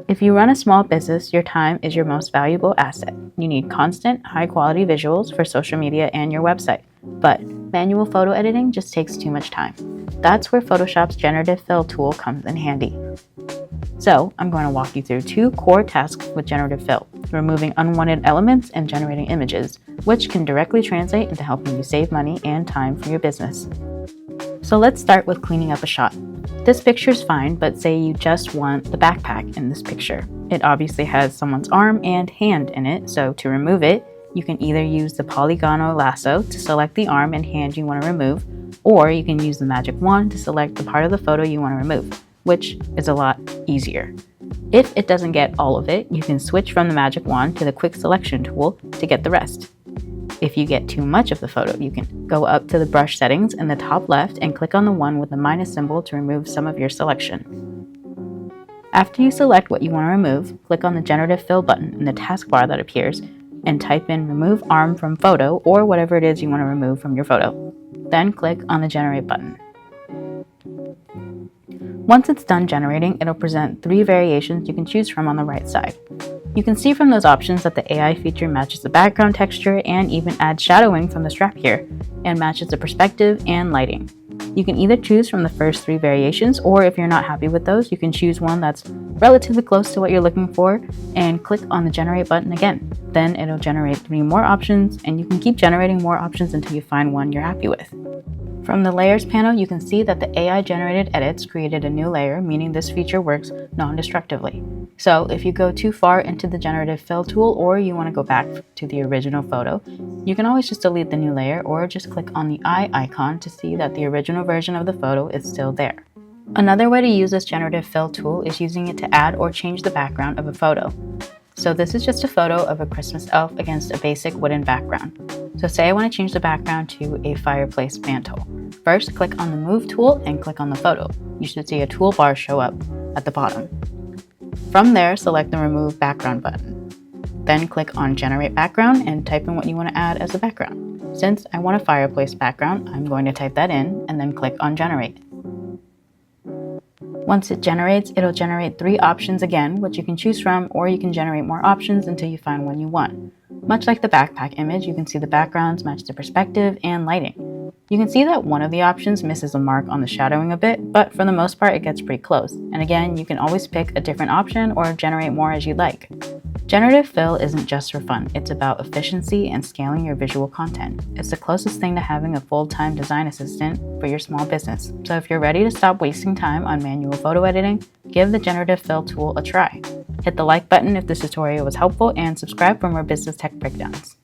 If you run a small business, your time is your most valuable asset. You need constant, high-quality visuals for social media and your website. But manual photo editing just takes too much time. That's where Photoshop's Generative Fill tool comes in handy. So I'm going to walk you through 2 core tasks with Generative Fill: removing unwanted elements and generating images, which can directly translate into helping you save money and time for your business. So let's start with cleaning up a shot. This picture's fine, but say you just want the backpack in this picture. It obviously has someone's arm and hand in it, so to remove it, you can either use the polygonal lasso to select the arm and hand you want to remove, or you can use the magic wand to select the part of the photo you want to remove, which is a lot easier. If it doesn't get all of it, you can switch from the magic wand to the quick selection tool to get the rest. If you get too much of the photo, you can go up to the brush settings in the top left and click on the one with the minus symbol to remove some of your selection. After you select what you want to remove, click on the Generative Fill button in the taskbar that appears and type in Remove Arm from Photo or whatever it is you want to remove from your photo. Then click on the Generate button. Once it's done generating, it'll present 3 variations you can choose from on the right side. You can see from those options that the AI feature matches the background texture and even adds shadowing from the strap here, and matches the perspective and lighting. You can either choose from the first 3 variations, or if you're not happy with those, you can choose one that's relatively close to what you're looking for and click on the Generate button again. Then it'll generate 3 more options, and you can keep generating more options until you find one you're happy with. From the Layers panel, you can see that the AI-generated edits created a new layer, meaning this feature works non-destructively. So if you go too far into the Generative Fill tool or you want to go back to the original photo, you can always just delete the new layer or just click on the eye icon to see that the original version of the photo is still there. Another way to use this Generative Fill tool is using it to add or change the background of a photo. So this is just a photo of a Christmas elf against a basic wooden background. So say I want to change the background to a fireplace mantle. First, click on the Move tool and click on the photo. You should see a toolbar show up at the bottom. From there, select the Remove Background button. Then click on Generate Background and type in what you want to add as a background. Since I want a fireplace background, I'm going to type that in and then click on Generate. Once it generates, it'll generate 3 options again, which you can choose from, or you can generate more options until you find one you want. Much like the backpack image, you can see the backgrounds match the perspective and lighting. You can see that one of the options misses a mark on the shadowing a bit, but for the most part it gets pretty close. And again, you can always pick a different option or generate more as you like. Generative Fill isn't just for fun, it's about efficiency and scaling your visual content. It's the closest thing to having a full-time design assistant for your small business. So if you're ready to stop wasting time on manual photo editing, give the Generative Fill tool a try. Hit the like button if this tutorial was helpful and subscribe for more business tech breakdowns.